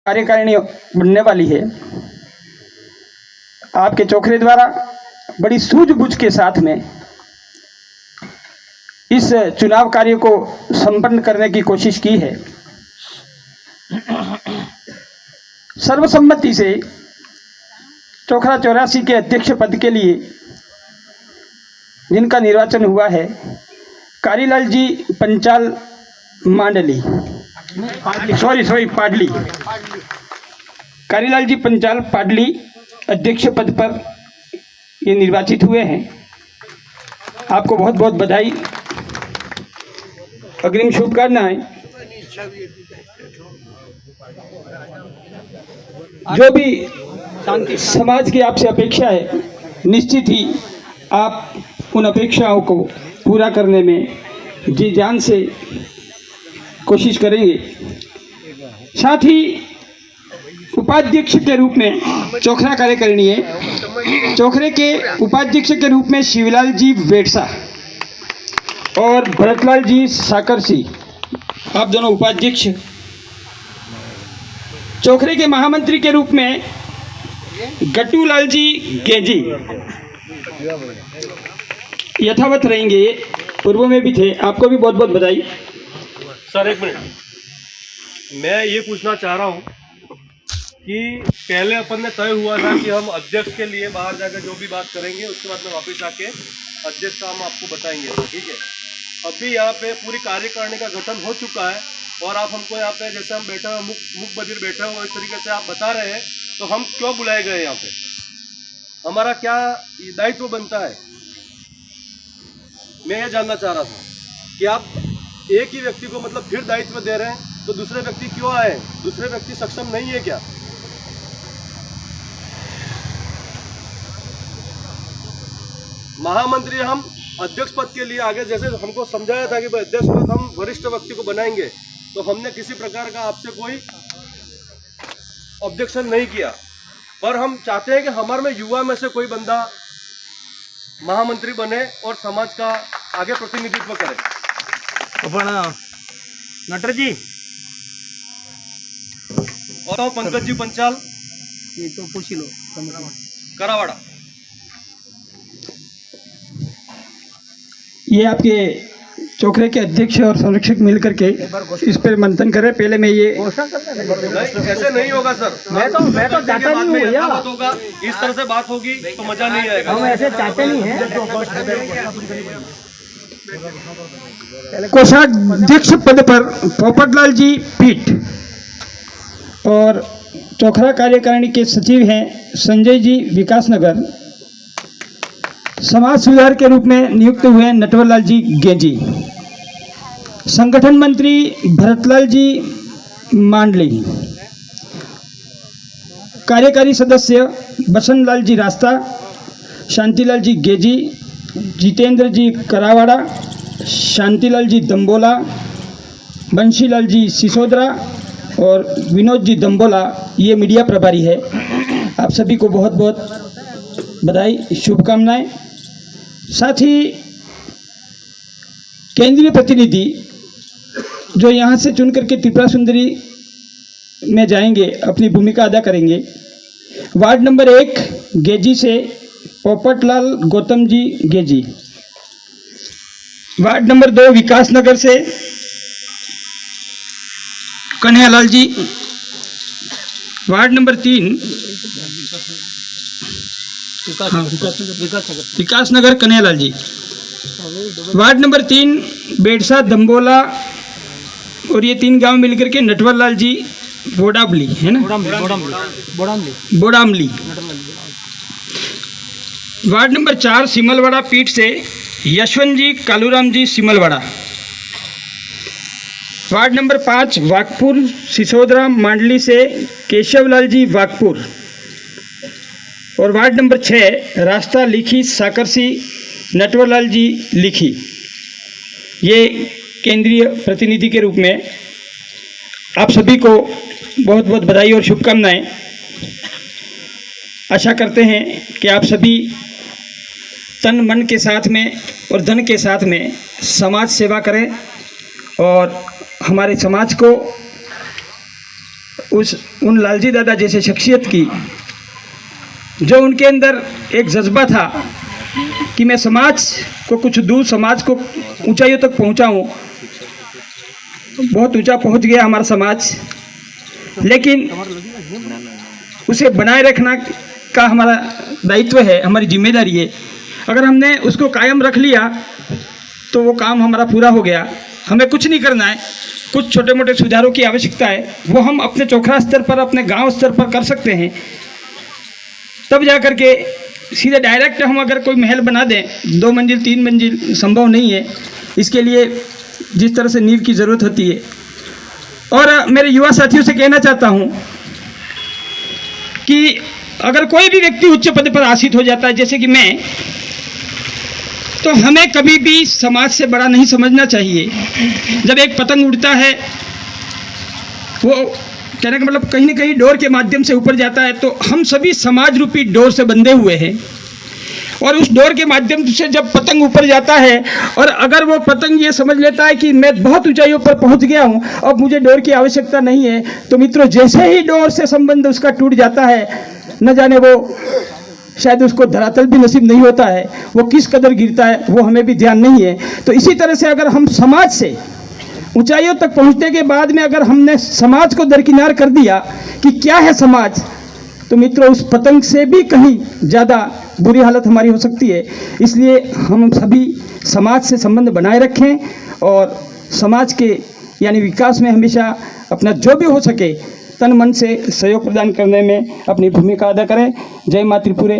कार्यकारिणी बनने वाली है। आपके चोखरे द्वारा बड़ी सूझबूझ के साथ में इस चुनाव कार्य को संपन्न करने की कोशिश की है। सर्वसम्मति से चोखरा 84 के अध्यक्ष पद के लिए जिनका निर्वाचन हुआ है, कारीलाल जी पंचाल मांडली, पाडली, कारीलाल जी पंचाल पाडली अध्यक्ष पद पर ये निर्वाचित हुए हैं। आपको बहुत बहुत बधाई, अग्रिम शुभकामनाएं। जो भी समाज की आपसे अपेक्षा है, निश्चित ही आप उन अपेक्षाओं को पूरा करने में जी जान से कोशिश करेंगे। साथ ही उपाध्यक्ष के रूप में चोखरा कार्यकारिणी है। चोखरे के उपाध्यक्ष के रूप में शिवलाल जी वेटसा और भरतलाल जी साकरसी, आप दोनों उपाध्यक्ष। चोखरे के महामंत्री के रूप में गट्टूलाल जी गेजी यथावत रहेंगे, पूर्व में भी थे। आपको भी बहुत बहुत बधाई। सर एक मिनट, मैं ये पूछना चाह रहा हूँ कि पहले अपन ने तय हुआ था कि हम अध्यक्ष के लिए बाहर जाकर जो भी बात करेंगे उसके बाद में वापस आके अध्यक्ष का हम आपको बताएंगे, ठीक है। अभी यहाँ पे पूरी कार्यकारिणी का गठन हो चुका है और आप हमको यहाँ पे जैसे हम बैठे हुए मुख बधिर बैठे हुए इस तरीके से आप बता रहे हैं, तो हम क्यों बुलाए गए यहाँ पे, हमारा क्या दायित्व बनता है। मैं ये जानना चाह रहा था कि आप एक ही व्यक्ति को मतलब फिर दायित्व दे रहे हैं, तो दूसरे व्यक्ति क्यों आए, दूसरे व्यक्ति सक्षम नहीं है क्या। महामंत्री हम अध्यक्ष पद के लिए आगे जैसे हमको समझाया था कि भाई अध्यक्ष पद हम वरिष्ठ व्यक्ति को बनाएंगे, तो हमने किसी प्रकार का आपसे कोई ऑब्जेक्शन नहीं किया, पर हम चाहते हैं कि हमारे में युवा में से कोई बंदा महामंत्री बने और समाज का आगे प्रतिनिधित्व करे। नटर जी और पंकज जी पंचाल, ये तो पूछ लो, करावाड़ा। ये आपके चोखरे के अध्यक्ष और संरक्षक मिलकर के इस पर मंथन करें। पहले मैं ये ऐसे नहीं होगा सर, मैं तो चाहता नहीं हूँ भैया, होगा इस तरह से बात होगी तो मजा नहीं आएगा। हम ऐसे चाहते नहीं हैं। कोषाध्यक्ष पद पर पोपटलाल जी पीठ और चोखरा कार्यकारिणी के सचिव हैं संजय जी विकासनगर। समाज सुधार के रूप में नियुक्त हुए नटवरलाल जी गेजी। संगठन मंत्री भरतलाल जी मांडली। कार्यकारी सदस्य बसंतलाल जी रास्ता, शांतिलाल जी गेजी, जितेंद्र जी करावाड़ा, शांतिलाल जी दम्बोला, बंशीलाल जी सिसोदरा और विनोद जी दम्बोला ये मीडिया प्रभारी है। आप सभी को बहुत बहुत बधाई, शुभकामनाएं। साथ ही केंद्रीय प्रतिनिधि जो यहाँ से चुन करके त्रिपुरा सुंदरी में जाएंगे, अपनी भूमिका अदा करेंगे। वार्ड नंबर 1 गेजी से Popatlal Gautam ji Gaethje. Ward number 2 Vikasnagar से कन्हैयालाल जी। वार्ड नंबर 3 विकासनगर कन्हैयालाल जी। वार्ड नंबर 3 बेड़सा दम्बोला और ये 3 गांव मिलकर के नटवरलाल जी बोडामली है ना, बोडामली। वार्ड नंबर 4 सिमलवाड़ा पीठ से यशवंत जी कालूराम जी सिमलवाड़ा। वार्ड नंबर 5 वाकपुर सिसोदरा मांडली से केशवलाल जी वाकपुर। और वार्ड नंबर 6 रास्ता लिखी साकरसी नटवरलाल जी लिखी। ये केंद्रीय प्रतिनिधि के रूप में आप सभी को बहुत बहुत बधाई और शुभकामनाएं। आशा करते हैं कि आप सभी तन मन के साथ में और धन के साथ में समाज सेवा करें और हमारे समाज को उन लालजी दादा जैसे शख्सियत की, जो उनके अंदर एक जज्बा था कि मैं समाज को कुछ दूर, समाज को ऊंचाइयों तक पहुंचाऊं। बहुत ऊंचा पहुंच गया हमारा समाज, लेकिन उसे बनाए रखना का हमारा दायित्व है, हमारी जिम्मेदारी है। अगर हमने उसको कायम रख लिया तो वो काम हमारा पूरा हो गया। हमें कुछ नहीं करना है, कुछ छोटे मोटे सुधारों की आवश्यकता है, वो हम अपने चोखरा स्तर पर, अपने गांव स्तर पर कर सकते हैं। तब जा कर के सीधे डायरेक्ट हम अगर कोई महल बना दें 2 मंजिल 3 मंजिल, संभव नहीं है। इसके लिए जिस तरह से नींव की ज़रूरत होती है। और मेरे युवा साथियों से कहना चाहता हूं कि अगर कोई भी व्यक्ति उच्च पद पर आसीन हो जाता है, जैसे कि मैं, तो हमें कभी भी समाज से बड़ा नहीं समझना चाहिए। जब एक पतंग उड़ता है, वो कहने का मतलब कहीं ना कहीं डोर के माध्यम से ऊपर जाता है, तो हम सभी समाज रूपी डोर से बंधे हुए हैं। और उस डोर के माध्यम से जब पतंग ऊपर जाता है, और अगर वो पतंग ये समझ लेता है कि मैं बहुत ऊंचाइयों पर पहुंच गया हूं, अब मुझे डोर की आवश्यकता नहीं है, तो मित्रों जैसे ही डोर से संबंध उसका टूट जाता है, न जाने वो शायद उसको धरातल भी नसीब नहीं होता है, वो किस कदर गिरता है वो हमें भी ध्यान नहीं है। तो इसी तरह से अगर हम समाज से ऊंचाइयों तक पहुंचने के बाद में अगर हमने समाज को दरकिनार कर दिया कि क्या है समाज, तो मित्रों उस पतंग से भी कहीं ज़्यादा बुरी हालत हमारी हो सकती है। इसलिए हम सभी समाज से संबंध बनाए रखें और समाज के यानी विकास में हमेशा अपना जो भी हो सके तन मन से सहयोग प्रदान करने में अपनी भूमिका अदा करें। जय माँ त्रिपुरे।